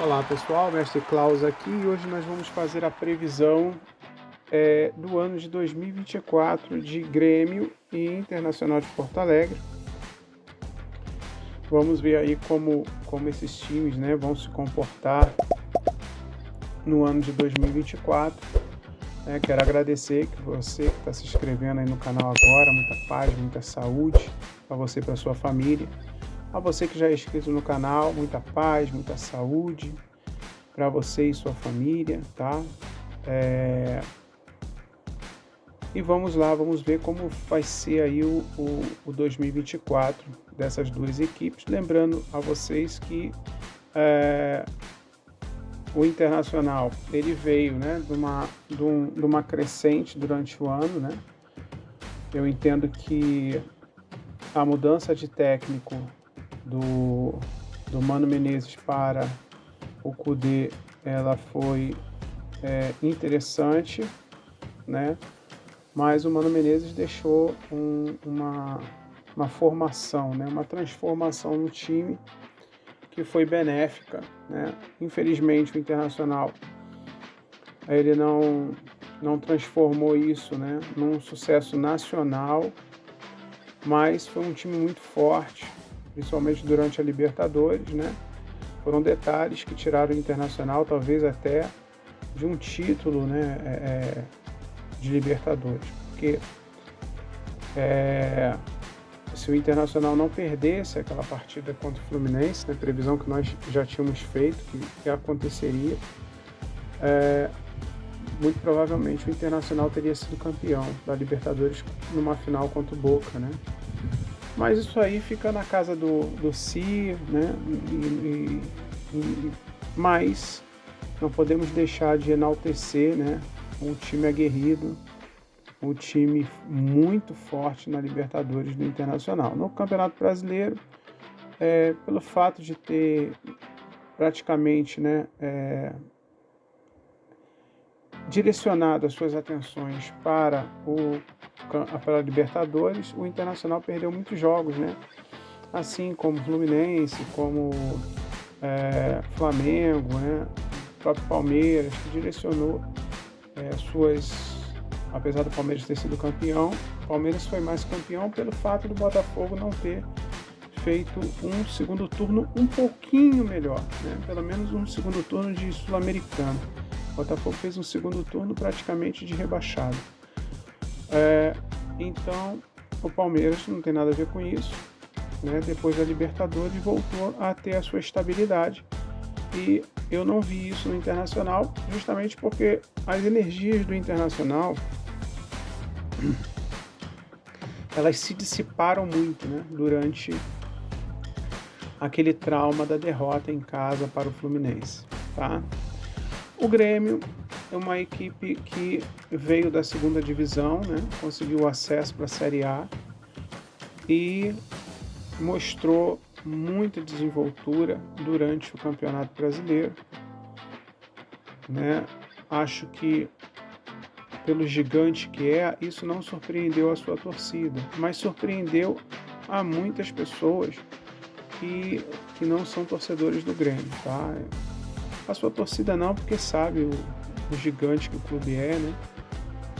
Olá pessoal, Mestre Klaus aqui e hoje nós vamos fazer a previsão do ano de 2024 de Grêmio e Internacional de Porto Alegre. Vamos ver aí como esses times, né, vão se comportar no ano de 2024. Quero agradecer que você que está se inscrevendo aí no canal agora, muita paz, muita saúde para você e para sua família. A você que já é inscrito no canal, muita paz, muita saúde para você e sua família, tá? E vamos lá, vamos ver como vai ser aí o 2024 dessas duas equipes. Lembrando a vocês que o Internacional ele veio, né, de uma crescente durante o ano, né? Eu entendo que a mudança de técnico do Mano Menezes para o Kudê, ela foi interessante, né? Mas o Mano Menezes deixou uma formação, né? Uma transformação no time que foi benéfica, né? Infelizmente o Internacional ele não transformou isso, né, num sucesso nacional, mas foi um time muito forte, principalmente durante a Libertadores, né? Foram detalhes que tiraram o Internacional, talvez até de um título, né, de Libertadores, porque se o Internacional não perdesse aquela partida contra o Fluminense, né, previsão que nós já tínhamos feito, que aconteceria, muito provavelmente o Internacional teria sido campeão da Libertadores numa final contra o Boca, né? Mas isso aí fica na casa do Si, né? Mas não podemos deixar de enaltecer, né, um time aguerrido, um time muito forte na Libertadores do Internacional. No Campeonato Brasileiro, pelo fato de ter praticamente, né, direcionado as suas atenções para a Libertadores, o Internacional perdeu muitos jogos, né? Assim como o Fluminense, como Flamengo, né? O próprio Palmeiras, que direcionou apesar do Palmeiras ter sido campeão, o Palmeiras foi mais campeão pelo fato do Botafogo não ter feito um segundo turno um pouquinho melhor, né? Pelo menos um segundo turno de Sul-Americano. O Botafogo fez um segundo turno praticamente de rebaixado. Então, o Palmeiras não tem nada a ver com isso, né? Depois da Libertadores voltou a ter a sua estabilidade e eu não vi isso no Internacional, justamente porque as energias do Internacional elas se dissiparam muito, né, durante aquele trauma da derrota em casa para o Fluminense, tá? O Grêmio é uma equipe que veio da segunda divisão, né? Conseguiu acesso para a Série A e mostrou muita desenvoltura durante o Campeonato Brasileiro, né? Acho que, pelo gigante que é, isso não surpreendeu a sua torcida, mas surpreendeu a muitas pessoas que não são torcedores do Grêmio, tá? A sua torcida não, porque sabe o gigante que o clube é, né?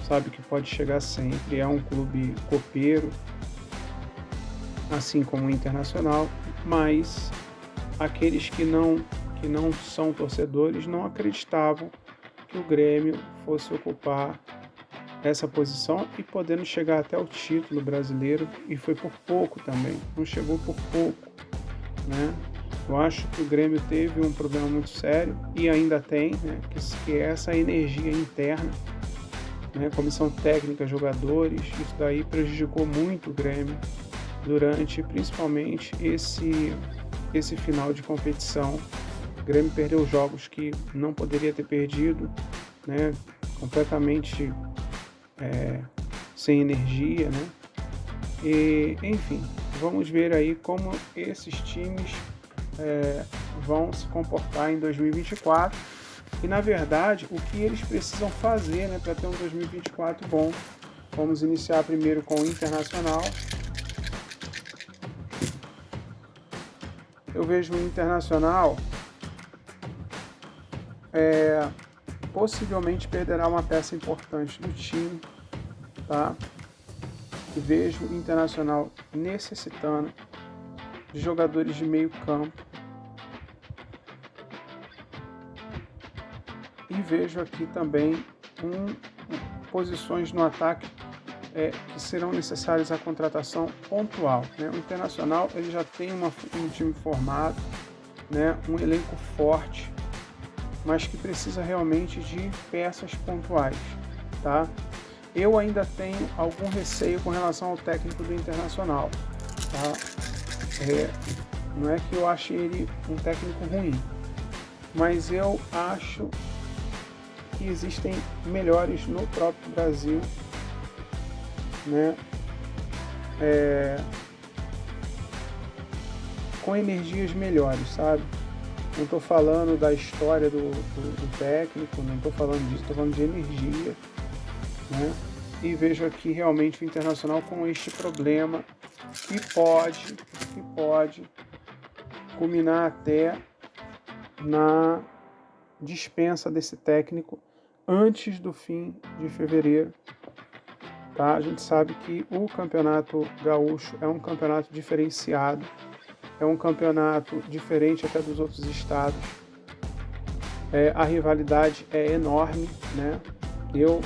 Sabe que pode chegar sempre, é um clube copeiro, assim como o Internacional, mas aqueles que não são torcedores não acreditavam que o Grêmio fosse ocupar essa posição e podendo chegar até o título brasileiro, e foi por pouco também, não chegou por pouco, né? Eu acho que o Grêmio teve um problema muito sério e ainda tem, né, que é essa energia interna, né, comissão técnica, jogadores. Isso daí prejudicou muito o Grêmio durante principalmente esse final de competição. O Grêmio perdeu jogos que não poderia ter perdido, né, completamente sem energia, né? E, enfim, vamos ver aí como esses times vão se comportar em 2024 e, na verdade, o que eles precisam fazer, né, para ter um 2024 bom. Vamos iniciar primeiro com o Internacional. Eu vejo o Internacional possivelmente perderá uma peça importante do time, tá? Vejo o Internacional necessitando de jogadores de meio campo e vejo aqui também posições no ataque que serão necessárias a contratação pontual, né? O Internacional ele já tem um time formado, né? Um elenco forte, mas que precisa realmente de peças pontuais, tá? Eu ainda tenho algum receio com relação ao técnico do Internacional, tá? Não é que eu ache ele um técnico ruim, mas eu acho que existem melhores no próprio Brasil, né? Com energias melhores, sabe? Não estou falando da história do técnico, não estou falando disso, estou falando de energia, né? E vejo aqui realmente o Internacional com este problema que pode culminar até na dispensa desse técnico antes do fim de fevereiro. Tá? A gente sabe que o Campeonato Gaúcho é um campeonato diferenciado, é um campeonato diferente até dos outros estados. A rivalidade é enorme, né? Eu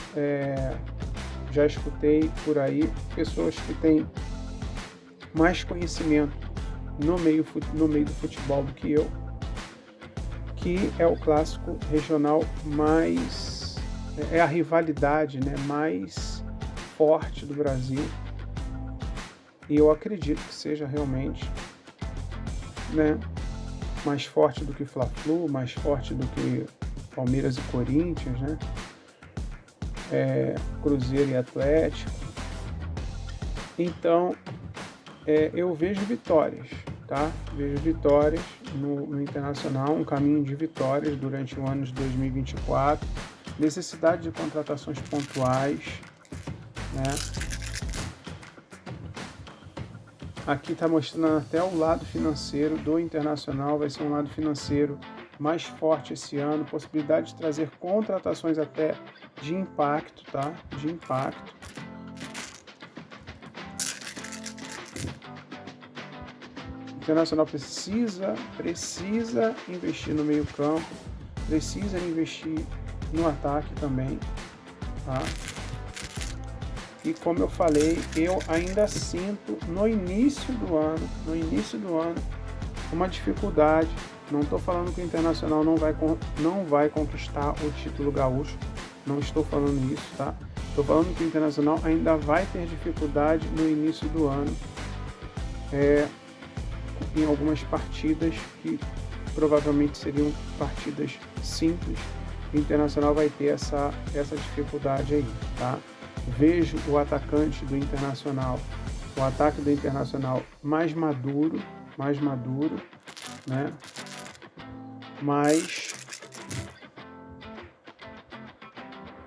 já escutei por aí pessoas que têm mais conhecimento no meio do futebol do que eu, que é o clássico regional mais... é a rivalidade, né, mais forte do Brasil. E eu acredito que seja realmente, né, mais forte do que Fla-Flu, mais forte do que Palmeiras e Corinthians, né? Cruzeiro e Atlético. Então, eu vejo vitórias, tá? Vejo vitórias no Internacional, um caminho de vitórias durante o ano de 2024, necessidade de contratações pontuais, né? Aqui está mostrando até o lado financeiro do Internacional, vai ser um lado financeiro mais forte esse ano, possibilidade de trazer contratações até de impacto, tá? De impacto. O Internacional precisa investir no meio campo, precisa investir no ataque também, tá? E como eu falei, eu ainda sinto no início do ano, uma dificuldade. Não estou falando que o Internacional não vai conquistar o título gaúcho, não estou falando isso, tá? Estou falando que o Internacional ainda vai ter dificuldade no início do ano, em algumas partidas que provavelmente seriam partidas simples. O Internacional vai ter essa dificuldade aí, tá? Vejo o atacante do Internacional, o ataque do Internacional mais maduro, né? Mas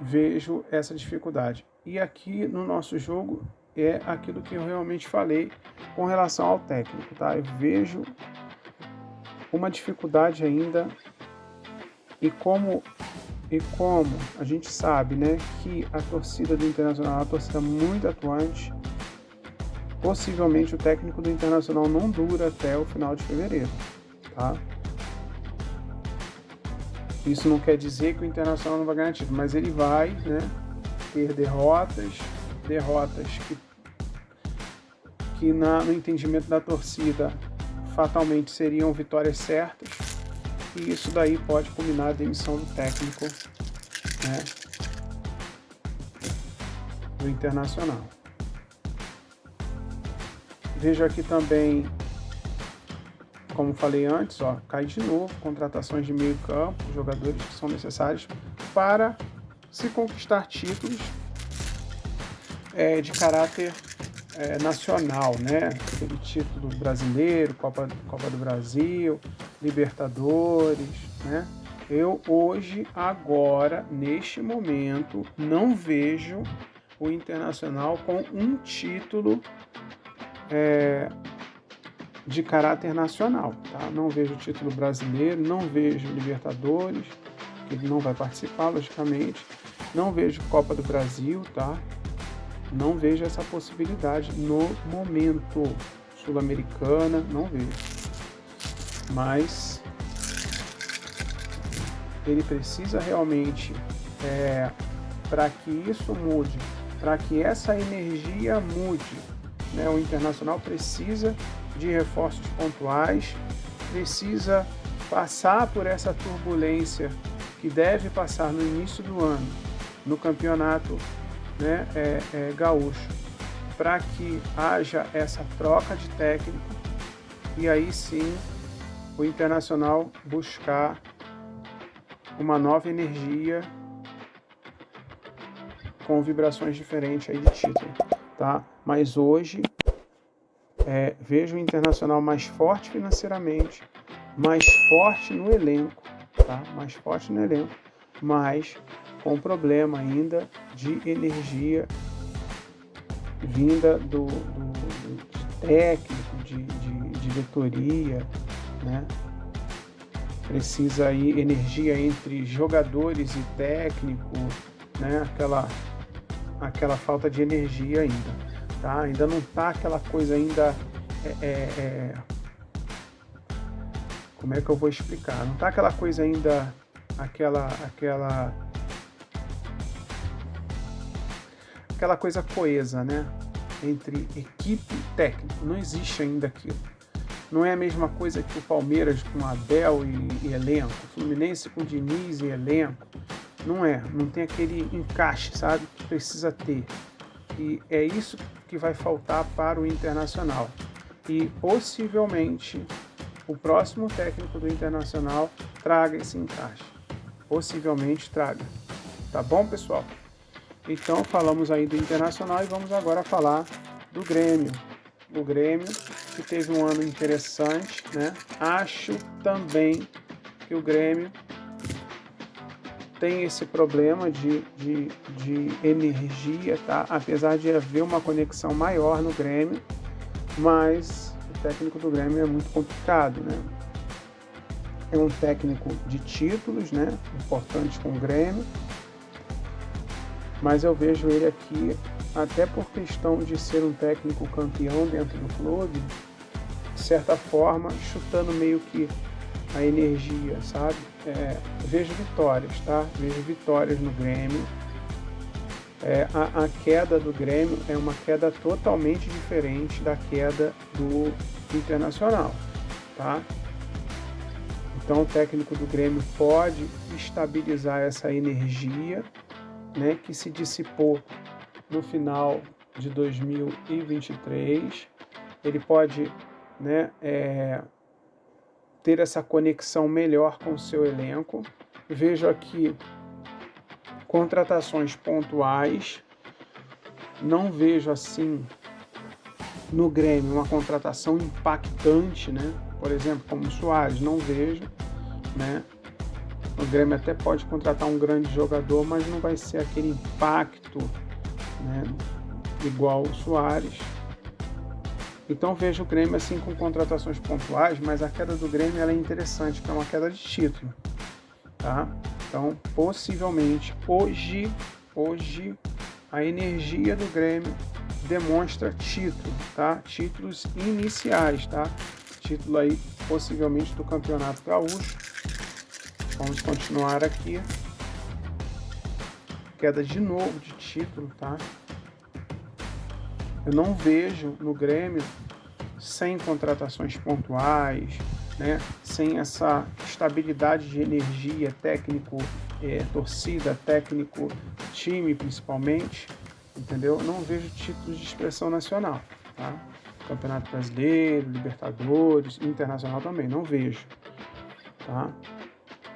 vejo essa dificuldade. E aqui no nosso jogo é aquilo que eu realmente falei com relação ao técnico, tá? Eu vejo uma dificuldade ainda e como a gente sabe, né, que a torcida do Internacional é uma torcida muito atuante, possivelmente o técnico do Internacional não dura até o final de fevereiro, tá? Isso não quer dizer que o Internacional não vai ganhar título, mas ele vai, né, ter derrotas que no entendimento da torcida fatalmente seriam vitórias certas, e isso daí pode culminar a demissão do técnico, né, do Internacional. Vejo aqui também, como falei antes, cai de novo, contratações de meio campo, jogadores que são necessários para se conquistar títulos de caráter nacional, né? Aquele título brasileiro, Copa do Brasil, Libertadores, né? Eu hoje, agora, neste momento, não vejo o Internacional com um título de caráter nacional, tá? Não vejo título brasileiro, não vejo Libertadores, que ele não vai participar, logicamente. Não vejo Copa do Brasil, tá? Não vejo essa possibilidade no momento. Sul-Americana, não vejo. Mas ele precisa realmente, para que isso mude, para que essa energia mude, né? O Internacional precisa de reforços pontuais, precisa passar por essa turbulência que deve passar no início do ano, no campeonato, né, gaúcho, para que haja essa troca de técnico e aí sim o Internacional buscar uma nova energia com vibrações diferentes aí de título, tá? Mas hoje vejo o Internacional mais forte financeiramente, mais forte no elenco, tá? Mais forte no elenco, mas com problema ainda de energia vinda de técnico, de diretoria, né? Precisa aí energia entre jogadores e técnico, né? Aquela falta de energia ainda, tá? Ainda não tá aquela coisa ainda, como é que eu vou explicar? Não tá aquela coisa ainda, aquela coisa coesa, né? Entre equipe e técnico. Não existe ainda aquilo. Não é a mesma coisa que o Palmeiras com Abel e elenco, o Fluminense com Diniz e elenco. Não tem aquele encaixe, sabe? Que precisa ter. E é isso que vai faltar para o Internacional. E possivelmente o próximo técnico do Internacional traga esse encaixe. Possivelmente traga. Tá bom, pessoal? Então falamos aí do Internacional e vamos agora falar do Grêmio. O Grêmio que teve um ano interessante, né? Acho também que o Grêmio tem esse problema de energia, tá? Apesar de haver uma conexão maior no Grêmio, mas o técnico do Grêmio é muito complicado, né? É um técnico de títulos, né? Importante com o Grêmio, mas eu vejo ele aqui, até por questão de ser um técnico campeão dentro do clube, de certa forma, chutando meio que a energia, sabe? Vejo vitórias, tá? Vejo vitórias no Grêmio. A queda do Grêmio é uma queda totalmente diferente da queda do Internacional, tá? Então o técnico do Grêmio pode estabilizar essa energia, né, que se dissipou no final de 2023. Ele pode, né, ter essa conexão melhor com o seu elenco. Vejo aqui contratações pontuais. Não vejo assim no Grêmio uma contratação impactante, né? Por exemplo, como o Soares, não vejo, né? O Grêmio até pode contratar um grande jogador, mas não vai ser aquele impacto, né, igual o Soares. Então vejo o Grêmio assim com contratações pontuais, mas a queda do Grêmio ela é interessante, porque é uma queda de título, tá? Então possivelmente hoje a energia do Grêmio demonstra título, tá? Títulos iniciais, tá? Título aí possivelmente do Campeonato Gaúcho. Vamos continuar aqui. Queda de novo de título, tá? Eu não vejo no Grêmio, sem contratações pontuais, né? Sem essa estabilidade de energia, técnico, torcida, técnico, time principalmente, entendeu? Não vejo títulos de expressão nacional, tá? Campeonato Brasileiro, Libertadores, Internacional também, não vejo, tá?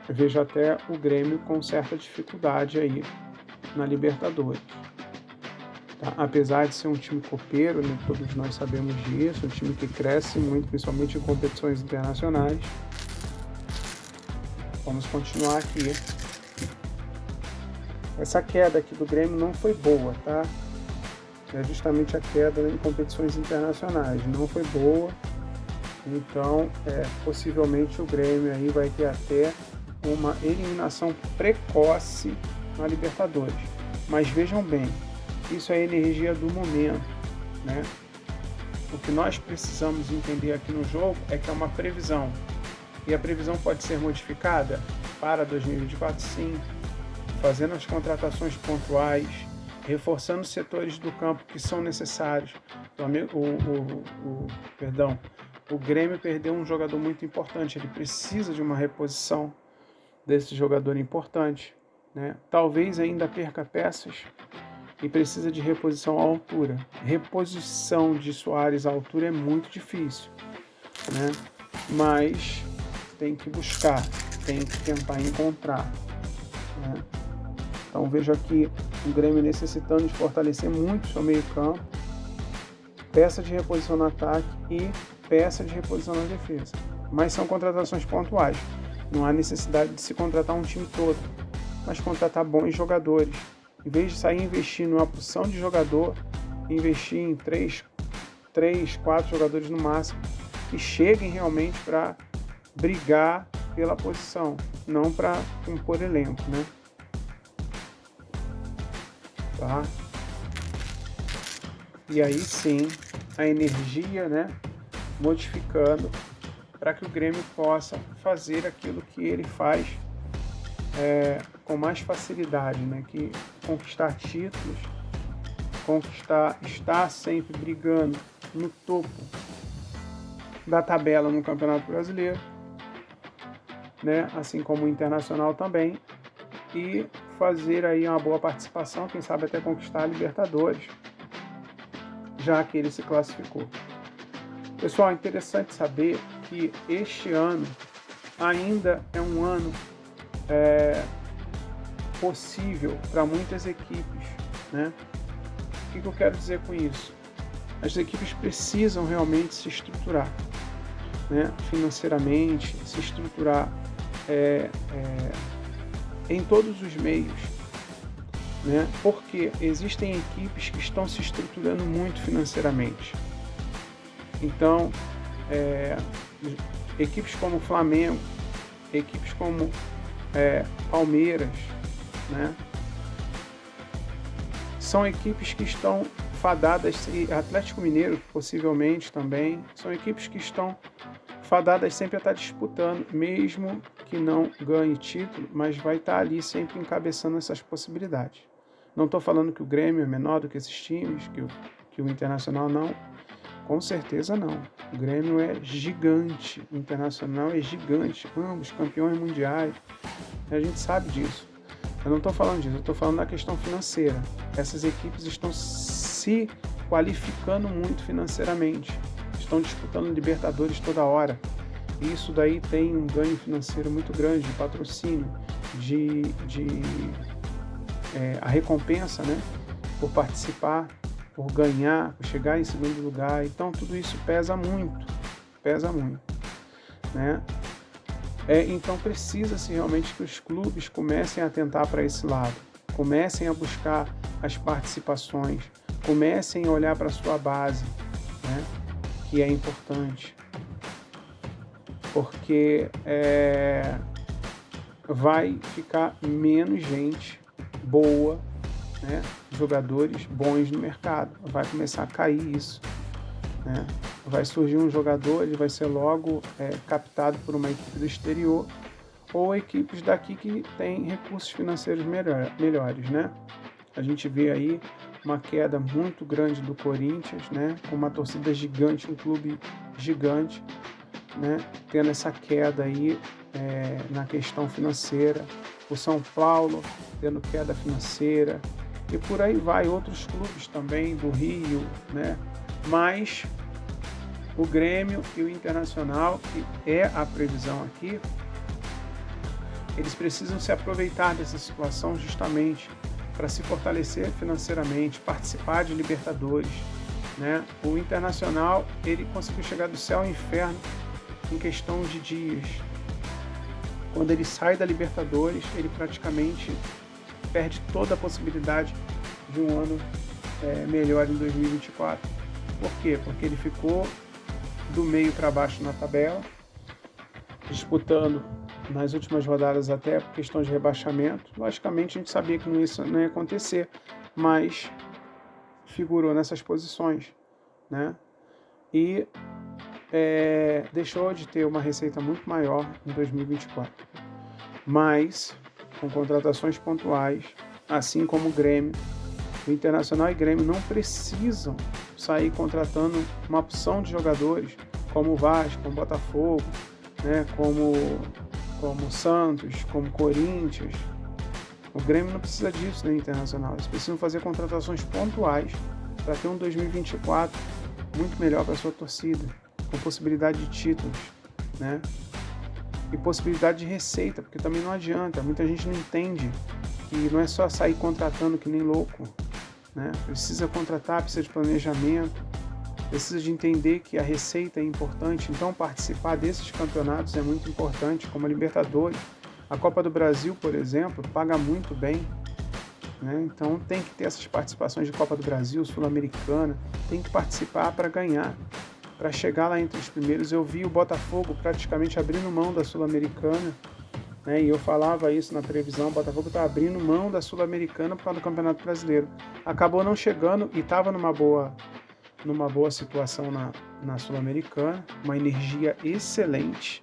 Eu vejo até o Grêmio com certa dificuldade aí na Libertadores. Tá? Apesar de ser um time copeiro, né, todos nós sabemos disso, um time que cresce muito, principalmente em competições internacionais. Vamos continuar aqui. Essa queda aqui do Grêmio não foi boa, tá? É justamente a queda em competições internacionais, não foi boa. Então, possivelmente o Grêmio aí vai ter até uma eliminação precoce na Libertadores. Mas vejam bem, isso é a energia do momento, né? O que nós precisamos entender aqui no jogo é que é uma previsão. E a previsão pode ser modificada para 2024, sim, fazendo as contratações pontuais, reforçando os setores do campo que são necessários. O Grêmio perdeu um jogador muito importante, ele precisa de uma reposição desse jogador importante, né? Talvez ainda perca peças e precisa de reposição à altura. Reposição de Soares à altura é muito difícil, né? Mas tem que buscar, tem que tentar encontrar, né? Então vejo aqui o Grêmio necessitando de fortalecer muito seu meio campo, peça de reposição no ataque e peça de reposição na defesa. Mas são contratações pontuais. Não há necessidade de se contratar um time todo, mas contratar bons jogadores. Em vez de sair investindo uma porção de jogador, investir em 3, 4 jogadores no máximo, que cheguem realmente para brigar pela posição, não para compor elenco, né? Tá? E aí sim, a energia, né, modificando para que o Grêmio possa fazer aquilo que ele faz com mais facilidade, né, que conquistar títulos, estar sempre brigando no topo da tabela no Campeonato Brasileiro, né, assim como o Internacional também, e fazer aí uma boa participação, quem sabe até conquistar a Libertadores, já que ele se classificou. Pessoal, é interessante saber que este ano ainda é um ano possível para muitas equipes, né? O que eu quero dizer com isso? As equipes precisam realmente se estruturar, né? Financeiramente, se estruturar em todos os meios, né? Porque existem equipes que estão se estruturando muito financeiramente. Então, equipes como o Flamengo, equipes como Palmeiras, né? São equipes que estão fadadas, e Atlético Mineiro possivelmente também, são equipes que estão fadadas sempre a estar disputando, mesmo que não ganhe título, mas vai estar ali sempre encabeçando essas possibilidades. Não estou falando que o Grêmio é menor do que esses times, que o Internacional não, com certeza não. O Grêmio é gigante, o Internacional é gigante, ambos campeões mundiais, a gente sabe disso. Eu não estou falando disso, eu estou falando da questão financeira. Essas equipes estão se qualificando muito financeiramente, estão disputando Libertadores toda hora. E isso daí tem um ganho financeiro muito grande, de patrocínio, a recompensa, né, por participar, por ganhar, por chegar em segundo lugar. Então tudo isso pesa muito, né? Então precisa-se realmente que os clubes comecem a atentar para esse lado, comecem a buscar as participações, comecem a olhar para a sua base, né, que é importante, porque vai ficar menos gente boa, né, jogadores bons no mercado, vai começar a cair isso, né? Vai surgir um jogador, ele vai ser logo captado por uma equipe do exterior ou equipes daqui que têm recursos financeiros melhores, né? A gente vê aí uma queda muito grande do Corinthians, né? Com uma torcida gigante, um clube gigante, né? Tendo essa queda aí na questão financeira. O São Paulo tendo queda financeira e por aí vai, outros clubes também do Rio, né? Mas o Grêmio e o Internacional, que é a previsão aqui, eles precisam se aproveitar dessa situação justamente para se fortalecer financeiramente, participar de Libertadores, né? O Internacional, ele conseguiu chegar do céu ao inferno em questão de dias. Quando ele sai da Libertadores, ele praticamente perde toda a possibilidade de um ano melhor em 2024. Por quê? Porque ele ficou do meio para baixo na tabela, disputando nas últimas rodadas até por questão de rebaixamento. Logicamente a gente sabia que isso não ia acontecer, mas figurou nessas posições, né? E deixou de ter uma receita muito maior em 2024. Mas, com contratações pontuais, assim como o Grêmio, o Internacional e o Grêmio não precisam sair contratando uma opção de jogadores como o Vasco, como o Botafogo, né, como o Santos, como o Corinthians. O Grêmio não precisa disso, né, Internacional. Eles precisam fazer contratações pontuais para ter um 2024 muito melhor para a sua torcida, com possibilidade de títulos, né? E possibilidade de receita, porque também não adianta. Muita gente não entende que não é só sair contratando que nem louco, né? Precisa contratar, precisa de planejamento, precisa de entender que a receita é importante. Então participar desses campeonatos é muito importante, como a Libertadores. A Copa do Brasil, por exemplo, paga muito bem, né? Então tem que ter essas participações de Copa do Brasil, Sul-Americana, tem que participar para ganhar, para chegar lá entre os primeiros. Eu vi o Botafogo praticamente abrindo mão da Sul-Americana, né? E eu falava isso na previsão, o Botafogo está abrindo mão da Sul-Americana por causa do Campeonato Brasileiro. Acabou não chegando e estava numa boa situação na Sul-Americana, uma energia excelente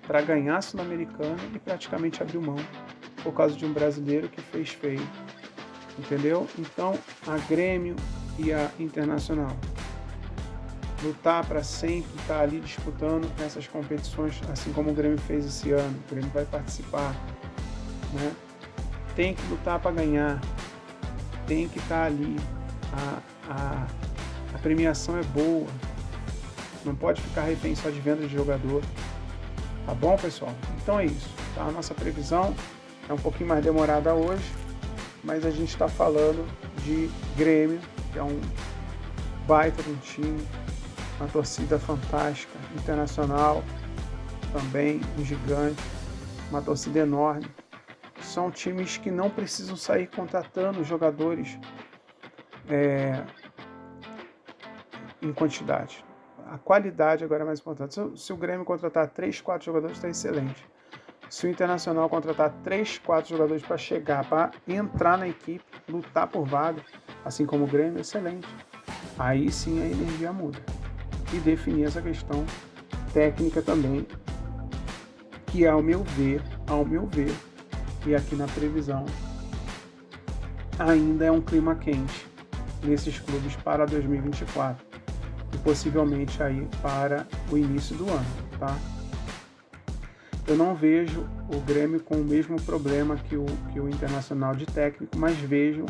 para ganhar a Sul-Americana e praticamente abriu mão por causa de um brasileiro que fez feio, entendeu? Então, a Grêmio e a Internacional lutar para sempre estar ali disputando essas competições, assim como o Grêmio fez esse ano. O Grêmio vai participar, né? Tem que lutar para ganhar, tem que estar ali. A premiação é boa, não pode ficar refém só de venda de jogador. Tá bom, pessoal? Então é isso, tá? A nossa previsão é um pouquinho mais demorada hoje, mas a gente está falando de Grêmio, que é um baita de um time, uma torcida fantástica, Internacional também, um gigante, uma torcida enorme. São times que não precisam sair contratando jogadores em quantidade. A qualidade agora é mais importante. Se o Grêmio contratar 3, 4 jogadores, está excelente. Se o Internacional contratar 3, 4 jogadores para chegar, para entrar na equipe, lutar por vaga, assim como o Grêmio, excelente. Aí sim a energia muda. E definir essa questão técnica também, que ao meu ver, e aqui na previsão, ainda é um clima quente nesses clubes para 2024 e possivelmente aí para o início do ano, tá? Eu não vejo o Grêmio com o mesmo problema que o Internacional de técnico, mas vejo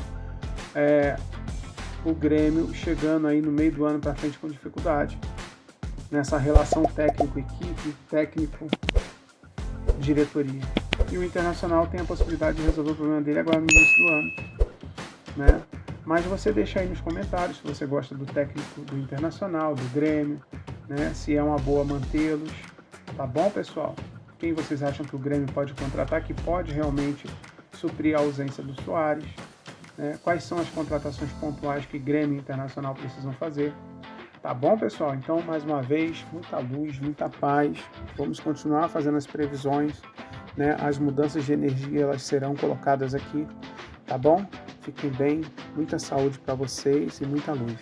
o Grêmio chegando aí no meio do ano para frente com dificuldade nessa relação técnico-equipe, técnico-diretoria. E o Internacional tem a possibilidade de resolver o problema dele agora no início do ano, né? Mas você deixa aí nos comentários se você gosta do técnico do Internacional, do Grêmio, né? Se é uma boa mantê-los, tá bom, pessoal? Quem vocês acham que o Grêmio pode contratar, que pode realmente suprir a ausência do Soares, né? Quais são as contratações pontuais que Grêmio e Internacional precisam fazer? Tá bom, pessoal? Então, mais uma vez, muita luz, muita paz. Vamos continuar fazendo as previsões, né? As mudanças de energia, elas serão colocadas aqui, tá bom? Fiquem bem, muita saúde para vocês e muita luz.